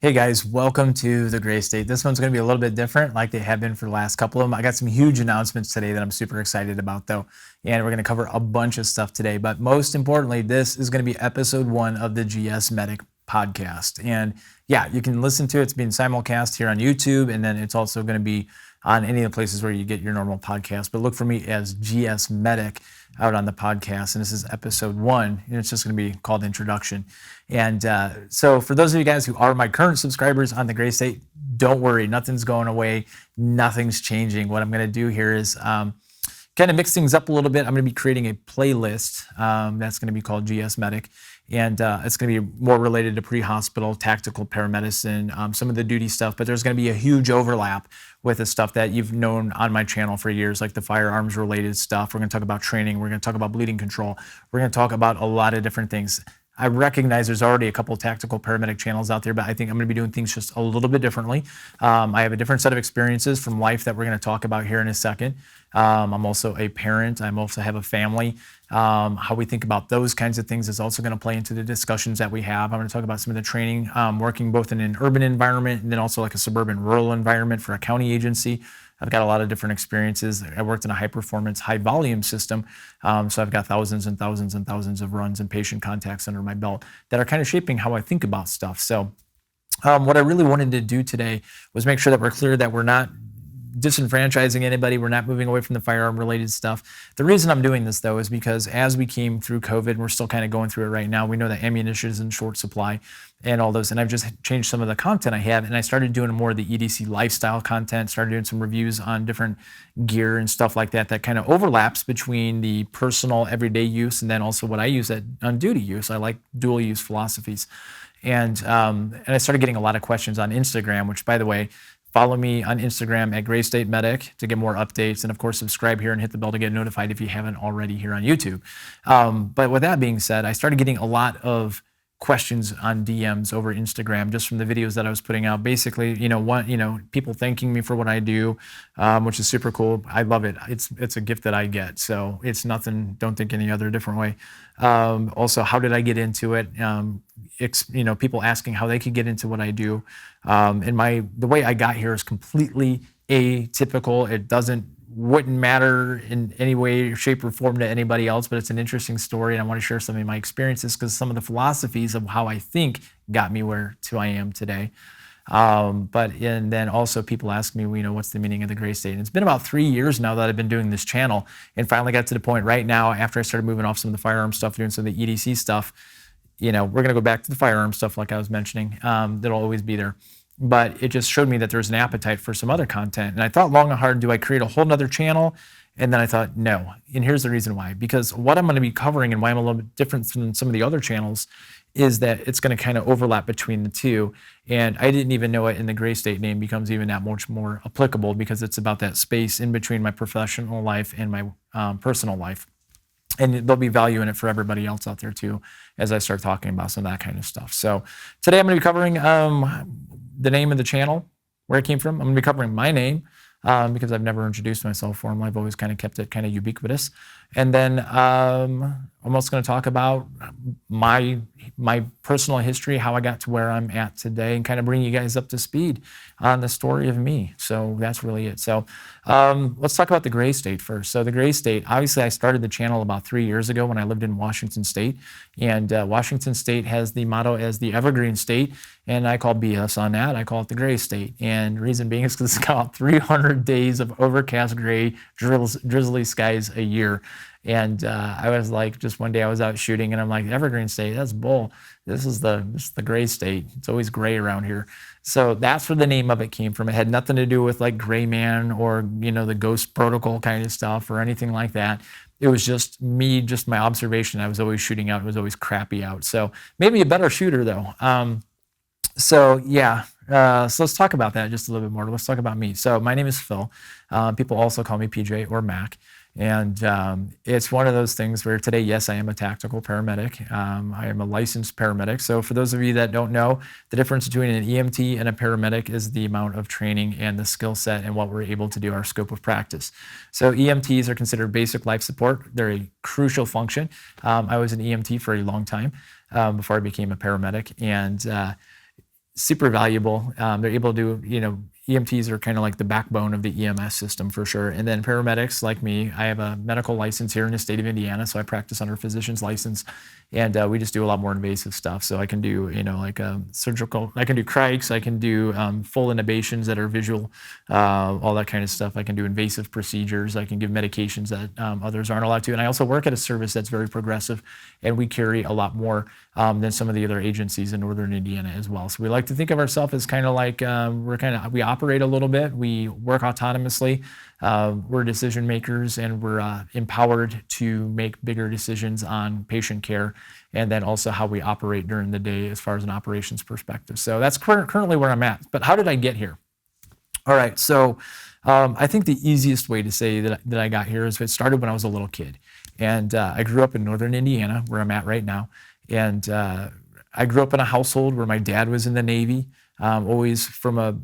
Hey guys, welcome to the Gray State. This one's going to be a little bit different like they have been for the last couple of them. I got some huge announcements today that I'm super excited about though, and we're going to cover a bunch of stuff today. But most importantly, this is going to be episode 1 of the GSMedic podcast. And yeah, you can listen to it. It's being simulcast here on YouTube, and then it's also going to be on any of the places where you get your normal podcast. But look for me as GSMedic out on the podcast. And this is episode 1, and it's just going to be called Introduction. And so for those of you guys who are my current subscribers on the Gray State, don't worry, nothing's going away, nothing's changing. What I'm going to do here is kind of mix things up a little bit. I'm going to be creating a playlist that's going to be called GSMedic. And it's going to be more related to pre-hospital, tactical paramedicine, some of the duty stuff, but there's going to be a huge overlap with the stuff that you've known on my channel for years, like the firearms related stuff. We're going to talk about training. We're going to talk about bleeding control. We're going to talk about a lot of different things. I recognize there's already a couple of tactical paramedic channels out there, but I think I'm going to be doing things just a little bit differently. I have a different set of experiences from life that we're going to talk about here in a second. I'm also a parent. I also have a family. How we think about those kinds of things is also going to play into the discussions that we have. I'm going to talk about some of the training, working both in an urban environment and then also like a suburban rural environment for a county agency. I've got a lot of different experiences. I worked in a high-performance, high-volume system, so I've got thousands and thousands and thousands of runs and patient contacts under my belt that are kind of shaping how I think about stuff. So what I really wanted to do today was make sure that we're clear that we're not disenfranchising anybody. We're not moving away from the firearm-related stuff. The reason I'm doing this, though, is because as we came through COVID, we're still kind of going through it right now. We know that ammunition is in short supply and all those, and I've just changed some of the content I have, and I started doing more of the EDC lifestyle content, started doing some reviews on different gear and stuff like that kind of overlaps between the personal everyday use and then also what I use on duty use. I like dual use philosophies. And I started getting a lot of questions on Instagram, which, by the way, follow me on Instagram at Gray State Medic to get more updates. And of course, subscribe here and hit the bell to get notified if you haven't already here on YouTube. But with that being said, I started getting a lot of questions on DMs over Instagram just from the videos that I was putting out. Basically, people thanking me for what I do, which is super cool. I love it. It's a gift that I get. So it's nothing, don't think any other different way. Also, how did I get into it? People asking how they could get into what I do. And the way I got here is completely atypical. It wouldn't matter in any way, shape, or form to anybody else, but it's an interesting story, and I want to share some of my experiences because some of the philosophies of how I think got me to I am today. And then also people ask me, what's the meaning of the Gray State? And it's been about 3 years now that I've been doing this channel, and finally got to the point right now after I started moving off some of the firearm stuff, doing some of the EDC stuff. We're going to go back to the firearm stuff like I was mentioning. That'll always be there. But it just showed me that there's an appetite for some other content. And I thought long and hard, do I create a whole nother channel? And then I thought, no. And here's the reason why. Because what I'm going to be covering and why I'm a little bit different than some of the other channels is that it's going to kind of overlap between the two. And I didn't even know it, and the Gray State name becomes even that much more applicable because it's about that space in between my professional life and my personal life. And there'll be value in it for everybody else out there too, as I start talking about some of that kind of stuff. So today I'm going to be covering the name of the channel, where it came from. I'm going to be covering my name because I've never introduced myself formally. I've always kind of kept it kind of ubiquitous. And then I'm also going to talk about my personal history, how I got to where I'm at today, and kind of bring you guys up to speed on the story of me. So that's really it. So let's talk about the Gray State first. So the Gray State, obviously I started the channel about 3 years ago when I lived in Washington State. And Washington State has the motto as the Evergreen State, and I call BS on that. I call it the Gray State. And the reason being is because it's got 300 days of overcast gray, drizzly skies a year. And I was like, just one day I was out shooting and I'm like, Evergreen State, that's bull. This is the Gray State. It's always gray around here. So that's where the name of it came from. It had nothing to do with like Gray Man or, the Ghost Protocol kind of stuff or anything like that. It was just me, just my observation. I was always shooting out. It was always crappy out. So maybe a better shooter though. So let's talk about that just a little bit more. Let's talk about me. So my name is Phil. People also call me PJ or Mac. And it's one of those things where today, yes, I am a tactical paramedic. I am a licensed paramedic. So for those of you that don't know, the difference between an EMT and a paramedic is the amount of training and the skill set and what we're able to do, our scope of practice. So EMTs are considered basic life support. They're a crucial function. I was an EMT for a long time before I became a paramedic. And super valuable. They're able to do, EMTs are kind of like the backbone of the EMS system for sure. And then paramedics like me, I have a medical license here in the state of Indiana, so I practice under a physician's license, and we just do a lot more invasive stuff. So I can do, like surgical, I can do crikes, I can do full intubations that are visual, all that kind of stuff. I can do invasive procedures. I can give medications that others aren't allowed to. And I also work at a service that's very progressive, and we carry a lot more than some of the other agencies in Northern Indiana as well. So we like to think of ourselves as kind of like we operate a little bit. We work autonomously. We're decision makers, and we're empowered to make bigger decisions on patient care, and then also how we operate during the day as far as an operations perspective. So that's currently where I'm at. But how did I get here? All right, so I think the easiest way to say that I got here is it started when I was a little kid. And I grew up in Northern Indiana, where I'm at right now. And I grew up in a household where my dad was in the Navy, always from a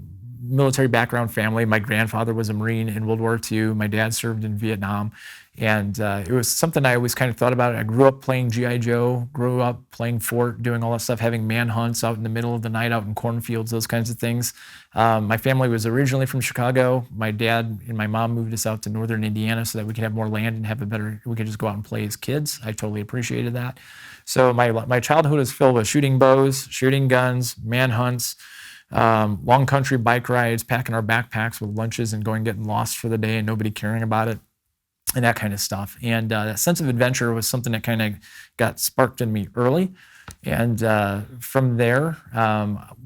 military background family. My grandfather was a Marine in World War II. My dad served in Vietnam. And it was something I always kind of thought about. I grew up playing G.I. Joe, grew up playing Fort, doing all that stuff, having manhunts out in the middle of the night, out in cornfields, those kinds of things. My family was originally from Chicago. My dad and my mom moved us out to Northern Indiana so that we could have more land and we could just go out and play as kids. I totally appreciated that. So my childhood was filled with shooting bows, shooting guns, manhunts, long country bike rides, packing our backpacks with lunches and getting lost for the day and nobody caring about it, and that kind of stuff. And that sense of adventure was something that kind of got sparked in me early. And from there,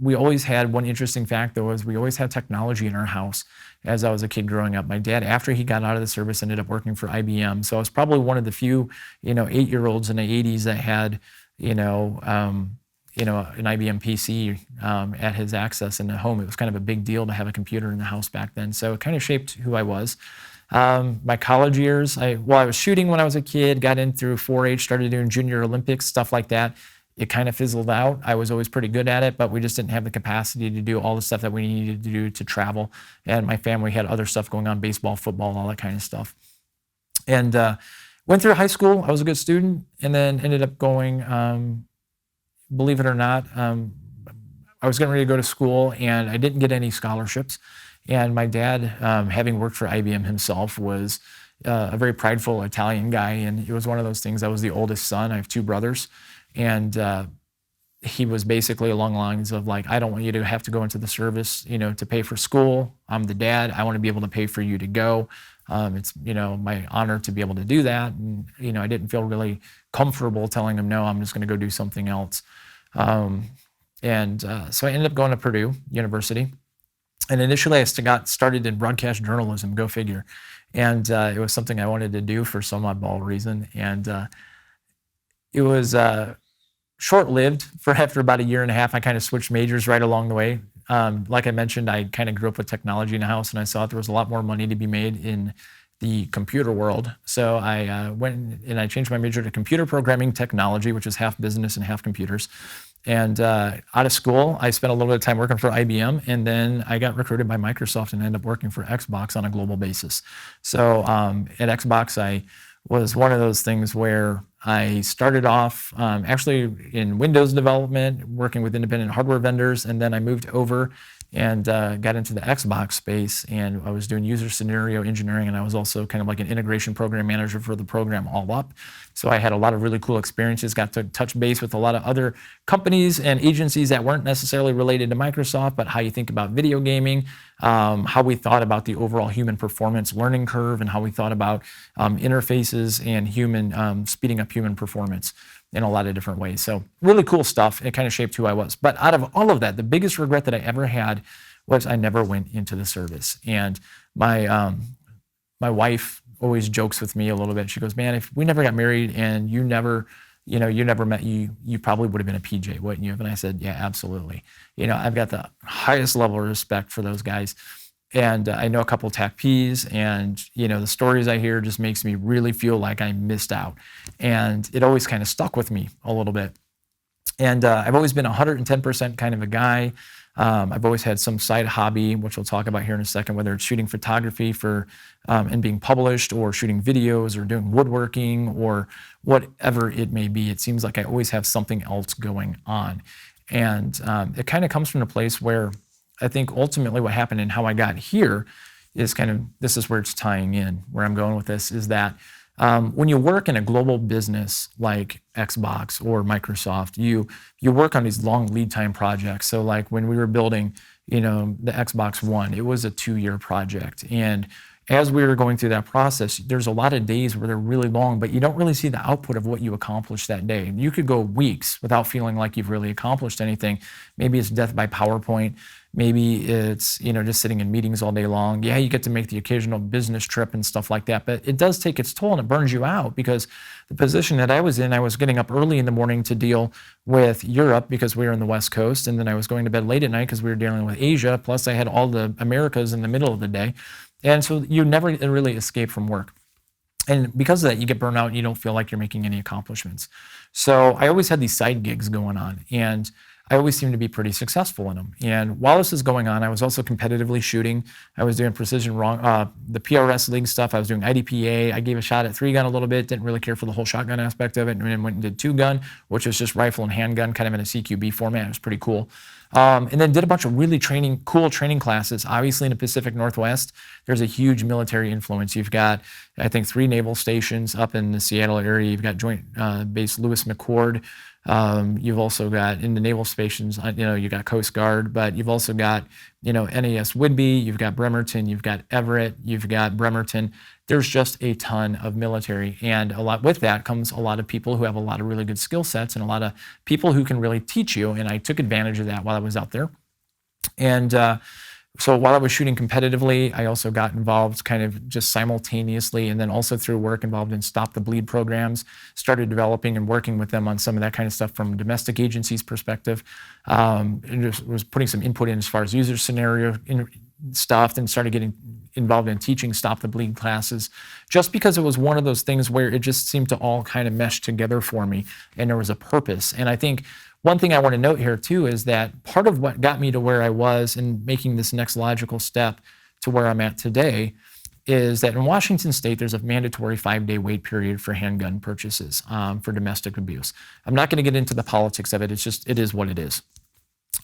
we always had one interesting fact, though, is we always had technology in our house as I was a kid growing up. My dad, after he got out of the service, ended up working for IBM. So I was probably one of the few, 8-year-olds in the 80s that had, an IBM PC at his access in the home. It was kind of a big deal to have a computer in the house back then. So it kind of shaped who I was. My college years, I was shooting when I was a kid, got in through 4-H, started doing junior Olympics, stuff like that. It kind of fizzled out. I was always pretty good at it, but we just didn't have the capacity to do all the stuff that we needed to do to travel. And my family had other stuff going on, baseball, football, all that kind of stuff. And went through high school. I was a good student, and then ended up going, believe it or not, I was getting ready to go to school, and I didn't get any scholarships. And my dad, having worked for IBM himself, was a very prideful Italian guy, and it was one of those things. I was the oldest son. I have 2 brothers. And he was basically along the lines of like, I don't want you to have to go into the service, to pay for school. I'm the dad. I want to be able to pay for you to go. It's, my honor to be able to do that. And, I didn't feel really comfortable telling him, no, I'm just going to go do something else. So I ended up going to Purdue University. And initially I got started in broadcast journalism, go figure. And it was something I wanted to do for some oddball reason. And it was short-lived. After about a year and a half, I kind of switched majors right along the way. Like I mentioned, I kind of grew up with technology in the house, and I saw there was a lot more money to be made in the computer world. So I went and I changed my major to computer programming technology, which is half business and half computers. And out of school, I spent a little bit of time working for IBM, and then I got recruited by Microsoft and ended up working for Xbox on a global basis. So at Xbox, I was one of those things where I started off actually in Windows development, working with independent hardware vendors, and then I moved over and got into the Xbox space, and I was doing user scenario engineering, and I was also kind of like an integration program manager for the program All Up. So I had a lot of really cool experiences, got to touch base with a lot of other companies and agencies that weren't necessarily related to Microsoft, but how you think about video gaming, how we thought about the overall human performance learning curve, and how we thought about interfaces and human speeding up human performance in a lot of different ways. So really cool stuff. It kind of shaped who I was. But out of all of that, the biggest regret that I ever had was I never went into the service. And my wife always jokes with me a little bit. She goes, man, if we never got married and you never met, you probably would have been a PJ, wouldn't you? And I said, yeah, absolutely. I've got the highest level of respect for those guys. And I know a couple TAC Ps, and the stories I hear just makes me really feel like I missed out. And it always kind of stuck with me a little bit. And I've always been 110% kind of a guy. I've always had some side hobby, which we'll talk about here in a second, whether it's shooting photography and being published, or shooting videos, or doing woodworking, or whatever it may be. It seems like I always have something else going on. And it kind of comes from a place where I think ultimately what happened and how I got here is this is where it's tying in, where I'm going with this, is that when you work in a global business like Xbox or Microsoft, you work on these long lead time projects. So like when we were building, the Xbox One, it was a 2-year project. And as we were going through that process, there's a lot of days where they're really long, but you don't really see the output of what you accomplished that day. You could go weeks without feeling like you've really accomplished anything. Maybe it's death by PowerPoint. Maybe it's, just sitting in meetings all day long. Yeah, you get to make the occasional business trip and stuff like that, but it does take its toll and it burns you out, because the position that I was in, I was getting up early in the morning to deal with Europe because we were in the West Coast, and then I was going to bed late at night because we were dealing with Asia, plus I had all the Americas in the middle of the day. And so you never really escape from work. And because of that, you get burnt out and you don't feel like you're making any accomplishments. So I always had these side gigs going on, and I always seemed to be pretty successful in them. And while this is going on, I was also competitively shooting. I was doing precision the PRS league stuff. I was doing IDPA. I gave a shot at 3-gun a little bit, didn't really care for the whole shotgun aspect of it, and then went and did 2-gun, which was just rifle and handgun, kind of in a CQB format. It was pretty cool. And then did a bunch of really cool training classes. Obviously in the Pacific Northwest, there's a huge military influence. You've got, I think, 3 naval stations up in the Seattle area. You've got Joint Base Lewis McChord. You've also got in the naval stations, you've got Coast Guard, but you've also got, NAS Whidbey, you've got Bremerton, you've got Everett, you've got Bremerton. There's just a ton of military, and a lot with that comes a lot of people who have a lot of really good skill sets and a lot of people who can really teach you. And I took advantage of that while I was out there. And so while I was shooting competitively, I also got involved kind of just simultaneously, and then also through work involved in Stop the Bleed programs, started developing and working with them on some of that kind of stuff from a domestic agencies perspective. And just was putting some input in as far as user scenario stuff, and started getting involved in teaching Stop the Bleed classes, just because it was one of those things where it just seemed to all kind of mesh together for me, and there was a purpose. And I think one thing I want to note here too is that part of what got me to where I was and making this next logical step to where I'm at today is that in Washington State, there's a mandatory 5-day wait period for handgun purchases for domestic abuse. I'm not going to get into the politics of it. It is what it is.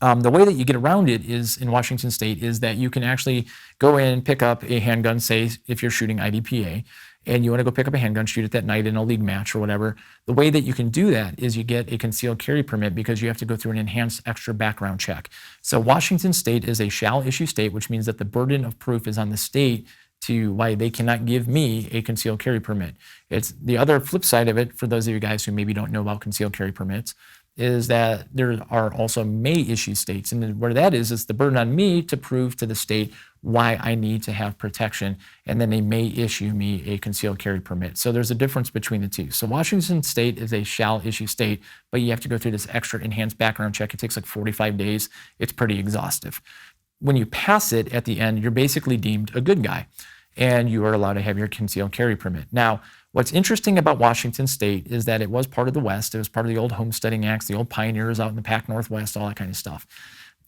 The way that you get around it is in Washington State is that you can actually go in and pick up a handgun, say if you're shooting IDPA, and you want to go pick up a handgun, shoot it that night in a league match or whatever. The way that you can do that is you get a concealed carry permit, because you have to go through an enhanced extra background check. So Washington State is a shall issue state, which means that the burden of proof is on the state to why they cannot give me a concealed carry permit. It's the other flip side of it, for those of you guys who maybe don't know about concealed carry permits, is that there are also may issue states. And where that is, it's the burden on me to prove to the state why I need to have protection, and then they may issue me a concealed carry permit. So there's a difference between the two. So Washington State is a shall issue state, but you have to go through this extra enhanced background check. It takes like 45 days. It's pretty exhaustive. When you pass it at the end, you're basically deemed a good guy, and you are allowed to have your concealed carry permit. Now, what's interesting about Washington State is that it was part of the West. It was part of the old Homesteading Acts, the old pioneers out in the Pac Northwest, all that kind of stuff.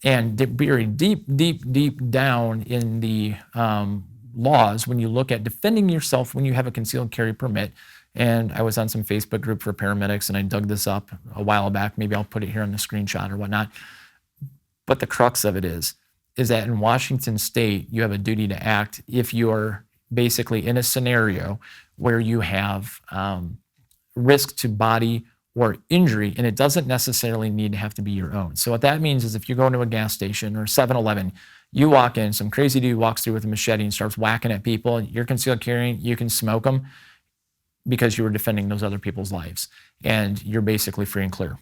And buried deep, deep, deep down in the laws, when you look at defending yourself when you have a concealed carry permit, and I was on some Facebook group for paramedics, and I dug this up a while back. Maybe I'll put it here on the screenshot or whatnot. But the crux of it is that in Washington State, you have a duty to act if you're basically in a scenario where you have risk to body or injury, and it doesn't necessarily need to have to be your own. So what that means is if you go into a gas station or 7-Eleven, you walk in, some crazy dude walks through with a machete and starts whacking at people, you're concealed carrying, you can smoke them because you were defending those other people's lives, and you're basically free and clear.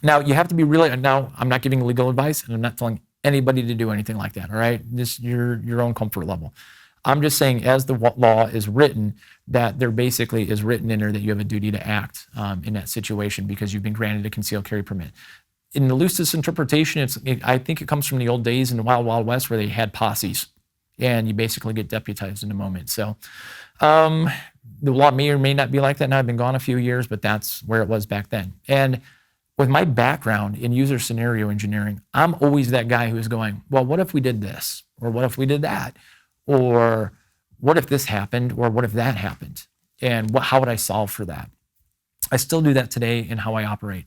Now, you have to be really, now I'm not giving legal advice, and I'm not telling anybody to do anything like that, all right? This your own comfort level. I'm just saying, as the law is written, that there basically is written in there that you have a duty to act in that situation because you've been granted a concealed carry permit. In the loosest interpretation, I think it comes from the old days in the Wild Wild West where they had posses, and you basically get deputized in a moment. So the law may or may not be like that now. I've been gone a few years, but that's where it was back then. And with my background in user scenario engineering, I'm always that guy who's going, well, what if we did this? Or what if we did that? Or what if this happened? Or what if that happened? And how would I solve for that? I still do that today in how I operate.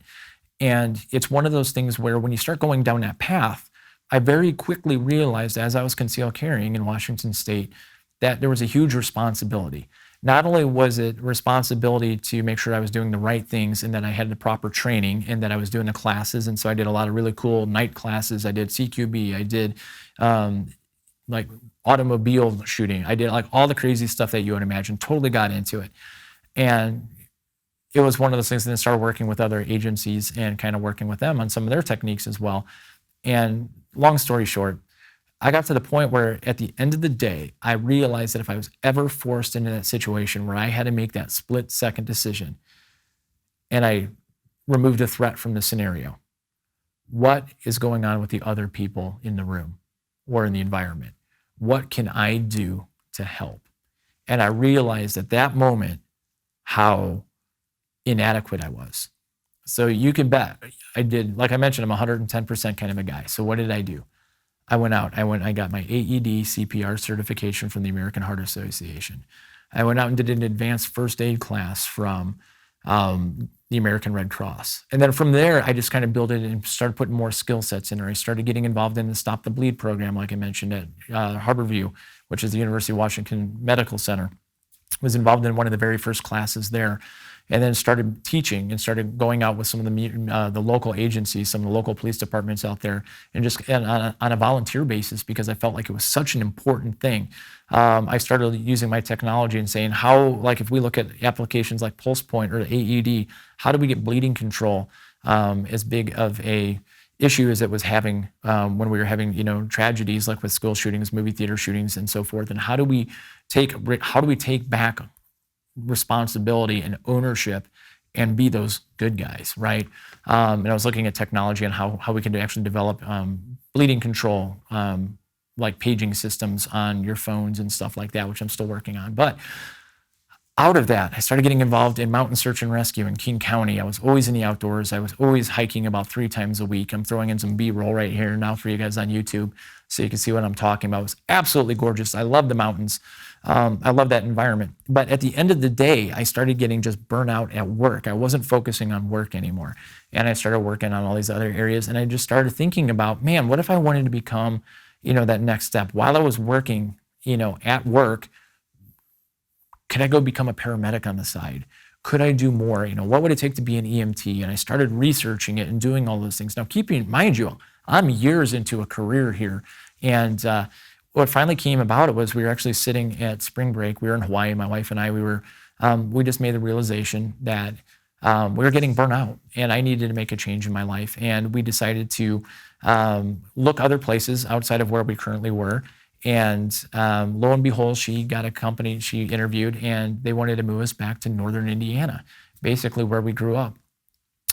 And it's one of those things where when you start going down that path, I very quickly realized as I was concealed carrying in Washington State that there was a huge responsibility. Not only was it responsibility to make sure I was doing the right things and that I had the proper training and that I was doing the classes. And so I did a lot of really cool night classes. I did CQB. I did like automobile shooting. I did like all the crazy stuff that you would imagine, totally got into it. And it was one of those things that I started working with other agencies and kind of working with them on some of their techniques as well. And long story short, I got to the point where at the end of the day, I realized that if I was ever forced into that situation where I had to make that split-second decision and I removed a threat from the scenario, what is going on with the other people in the room or in the environment? What can I do to help? And I realized at that moment how inadequate I was. So you can bet I did, like I mentioned, I'm 110% kind of a guy. So what did I do? I got my AED CPR certification from the American Heart Association. I went out and did an advanced first aid class from the American Red Cross. And then from there, I just kind of built it and started putting more skill sets in there. I started getting involved in the Stop the Bleed program, like I mentioned at Harborview, which is the University of Washington Medical Center. Was involved in one of the very first classes there. And then started teaching and started going out with some of the local agencies, some of the local police departments out there, and just on a volunteer basis because I felt like it was such an important thing. I started using my technology and saying how, like if we look at applications like Pulse Point or AED, how do we get bleeding control as big of a issue as it was having when we were having tragedies like with school shootings, movie theater shootings, and so forth, and how do we take back responsibility and ownership and be those good guys, right? And I was looking at technology and how we can actually develop bleeding control, like paging systems on your phones and stuff like that, which I'm still working on. But out of that, I started getting involved in mountain search and rescue in King County. I was always in the outdoors. I was always hiking about 3 times a week. I'm throwing in some B-roll right here now for you guys on YouTube so you can see what I'm talking about. It was absolutely gorgeous. I love the mountains. I love that environment. But at the end of the day, I started getting just burnout at work. I wasn't focusing on work anymore. And I started working on all these other areas. And I just started thinking about, man, what if I wanted to become, that next step? While I was working, at work, could I go become a paramedic on the side? Could I do more? What would it take to be an EMT? And I started researching it and doing all those things. Now, mind you, I'm years into a career here. And what finally came about it was we were actually sitting at spring break. We were in Hawaii, my wife and I. We just made the realization that we were getting burnt out and I needed to make a change in my life. And we decided to look other places outside of where we currently were. And lo and behold, she got a company she interviewed and they wanted to move us back to northern Indiana, basically where we grew up.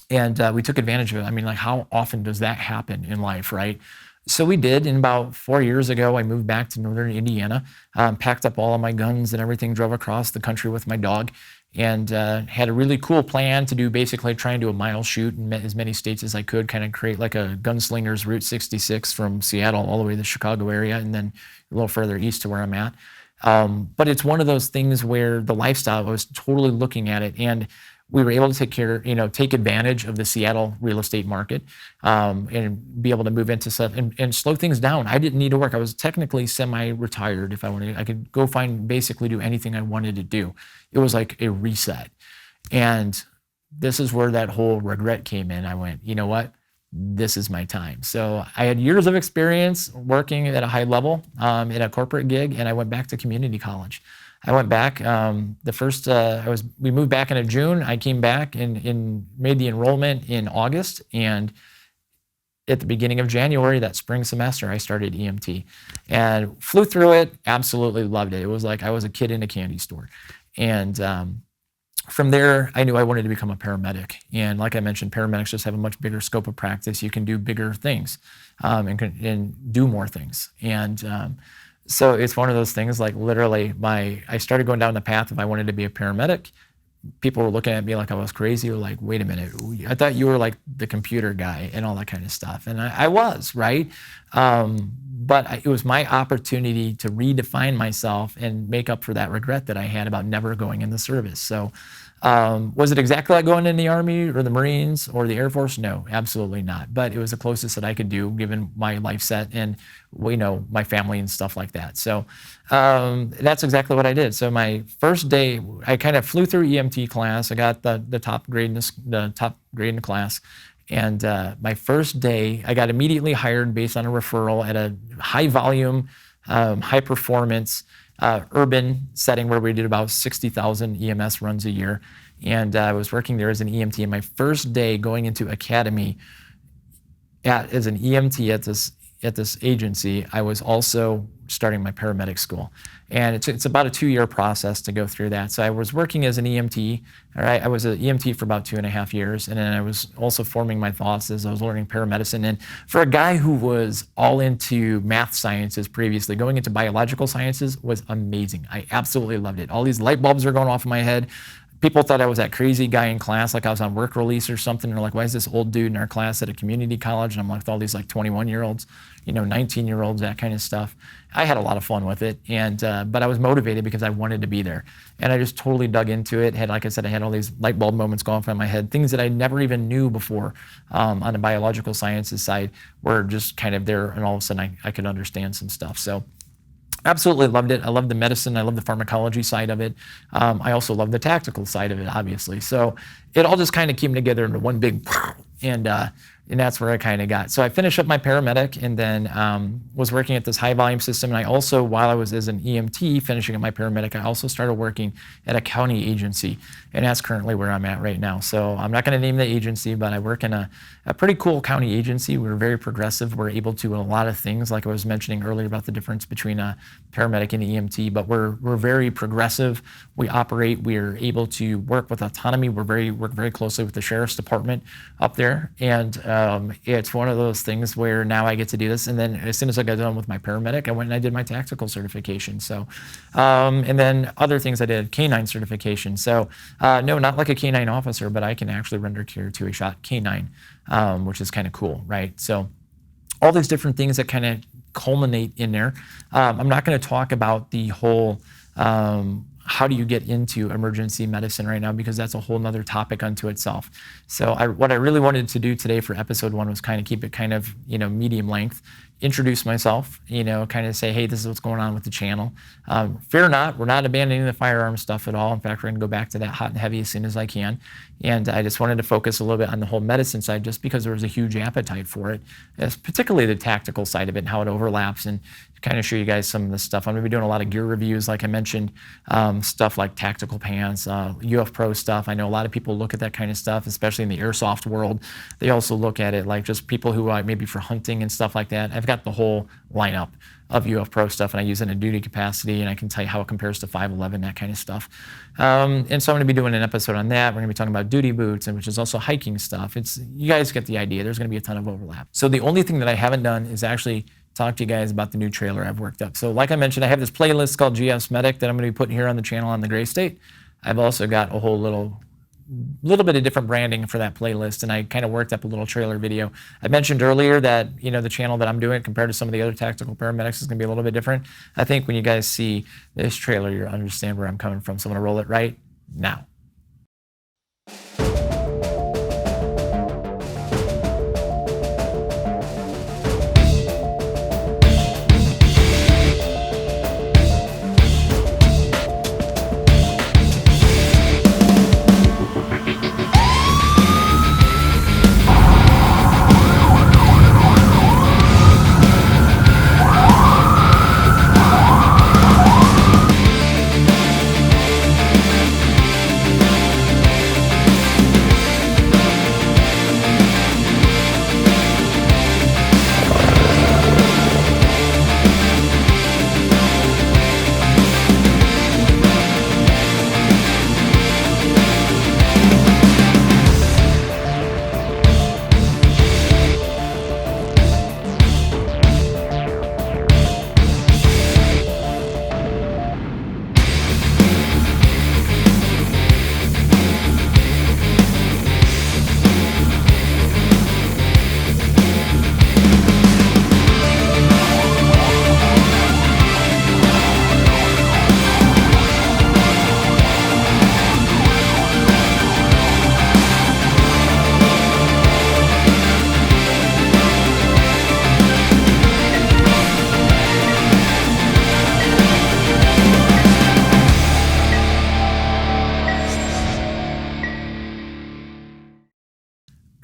And we took advantage of it. I mean, like how often does that happen in life, right? So we did, and about 4 years ago, I moved back to northern Indiana, packed up all of my guns and everything, drove across the country with my dog, and had a really cool plan to basically try and do a mile shoot in as many states as I could, kind of create like a gunslinger's Route 66 from Seattle all the way to the Chicago area, and then a little further east to where I'm at. But it's one of those things where the lifestyle, I was totally looking at it, and we were able to take advantage of the Seattle real estate market and be able to move into stuff and slow things down. I didn't need to work. I was technically semi-retired if I wanted. I could go basically do anything I wanted to do. It was like a reset. And this is where that whole regret came in. I went, you know what? This is my time. So I had years of experience working at a high level in a corporate gig, and I went back to community college. I went back. We moved back in June. I came back and made the enrollment in August. And at the beginning of January, that spring semester, I started EMT and flew through it. Absolutely loved it. It was like I was a kid in a candy store. And from there, I knew I wanted to become a paramedic. And like I mentioned, paramedics just have a much bigger scope of practice. You can do bigger things and do more things. And so it's one of those things, like literally I started going down the path if I wanted to be a paramedic. People were looking at me like I was crazy. Or like, wait a minute, I thought you were like the computer guy and all that kind of stuff. And I was, right? But it was my opportunity to redefine myself and make up for that regret that I had about never going in the service. So Was it exactly like going in the Army or the Marines or the Air Force? No, absolutely not. But it was the closest that I could do given my life set and my family and stuff like that. So that's exactly what I did. So my first day, I kind of flew through EMT class. I got the top grade in the class. And my first day, I got immediately hired based on a referral at a high volume, high performance, urban setting where we did about 60,000 EMS runs a year. And I was working there as an EMT. And my first day going into academy as an EMT at this agency, I was also starting my paramedic school. And it's about a 2-year process to go through that. So I was working as an EMT. All right, I was an EMT for about 2.5 years. And then I was also forming my thoughts as I was learning paramedicine. And for a guy who was all into math sciences previously, going into biological sciences was amazing. I absolutely loved it. All these light bulbs were going off in my head. People thought I was that crazy guy in class, like I was on work release or something. They're like, why is this old dude in our class at a community college? And I'm like, with all these like 21-year-olds, 19-year-olds, that kind of stuff. I had a lot of fun with it, but I was motivated because I wanted to be there. And I just totally dug into it. Like I said, I had all these light bulb moments going off in my head, things that I never even knew before on the biological sciences side were just kind of there, and all of a sudden I could understand some stuff. So absolutely loved it. I love the medicine. I love the pharmacology side of it. I also love the tactical side of it, obviously. So it all just kind of came together into one big, and that's where I kind of got. So I finished up my paramedic and then was working at this high volume system. And I also, while I was as an EMT finishing up my paramedic, I also started working at a county agency. And that's currently where I'm at right now. So I'm not going to name the agency, but I work in a pretty cool county agency. We're very progressive. We're able to do a lot of things, like I was mentioning earlier about the difference between a paramedic and EMT, but we're very progressive. We're able to work with autonomy. We work very closely with the sheriff's department up there. And it's one of those things where now I get to do this. And then as soon as I got done with my paramedic, I went and I did my tactical certification. So, and then other things I did, canine certification. So no, not like a canine officer, but I can actually render care to a shot canine, which is kind of cool, right? So all these different things that kind of culminate in there. I'm not going to talk about the whole how do you get into emergency medicine right now, because that's a whole nother topic unto itself. So what I really wanted to do today for episode 1 was kind of keep it kind of, medium length, introduce myself, kind of say, hey, this is what's going on with the channel. Fear not, we're not abandoning the firearm stuff at all. In fact, we're going to go back to that hot and heavy as soon as I can. And I just wanted to focus a little bit on the whole medicine side, just because there was a huge appetite for it, particularly the tactical side of it and how it overlaps, and kind of show you guys some of the stuff. I'm going to be doing a lot of gear reviews, like I mentioned, stuff like tactical pants, UF Pro stuff. I know a lot of people look at that kind of stuff, especially in the airsoft world. They also look at it like just people who maybe for hunting and stuff like that. I've got the whole lineup of UF Pro stuff, and I use it in a duty capacity, and I can tell you how it compares to 511, that kind of stuff. And so I'm going to be doing an episode on that. We're going to be talking about duty boots, and which is also hiking stuff. You guys get the idea. There's going to be a ton of overlap. So the only thing that I haven't done is actually talk to you guys about the new trailer I've worked up. So like I mentioned, I have this playlist called GSMedic that I'm going to be putting here on the channel on the Gray State. I've also got a whole little bit of different branding for that playlist, and I kind of worked up a little trailer video. I mentioned earlier that the channel that I'm doing compared to some of the other tactical paramedics is going to be a little bit different. I think when you guys see this trailer, you'll understand where I'm coming from. So I'm going to roll it right now.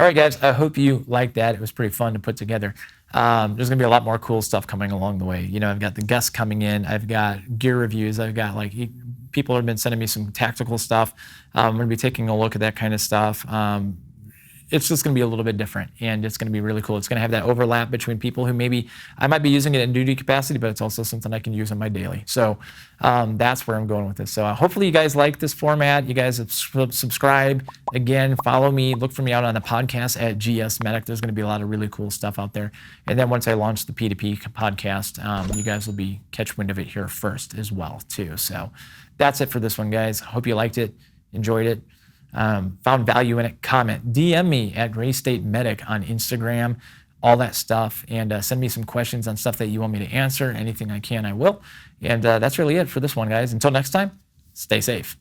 All right, guys, I hope you liked that. It was pretty fun to put together. There's going to be a lot more cool stuff coming along the way. I've got the guests coming in. I've got gear reviews. I've got people have been sending me some tactical stuff. I'm going to be taking a look at that kind of stuff. It's just going to be a little bit different, and it's going to be really cool. It's going to have that overlap between people who maybe I might be using it in duty capacity, but it's also something I can use in my daily. So that's where I'm going with this. So hopefully you guys like this format. You guys subscribe. Again, follow me. Look for me out on the podcast at GSMedic. There's going to be a lot of really cool stuff out there. And then once I launch the P2P podcast, you guys will be catch wind of it here first as well, too. So that's it for this one, guys. Hope you liked it, enjoyed it. Found value in it, comment, DM me at GSMedic on Instagram, all that stuff, and send me some questions on stuff that you want me to answer. Anything I can, I will. And that's really it for this one, guys. Until next time, stay safe.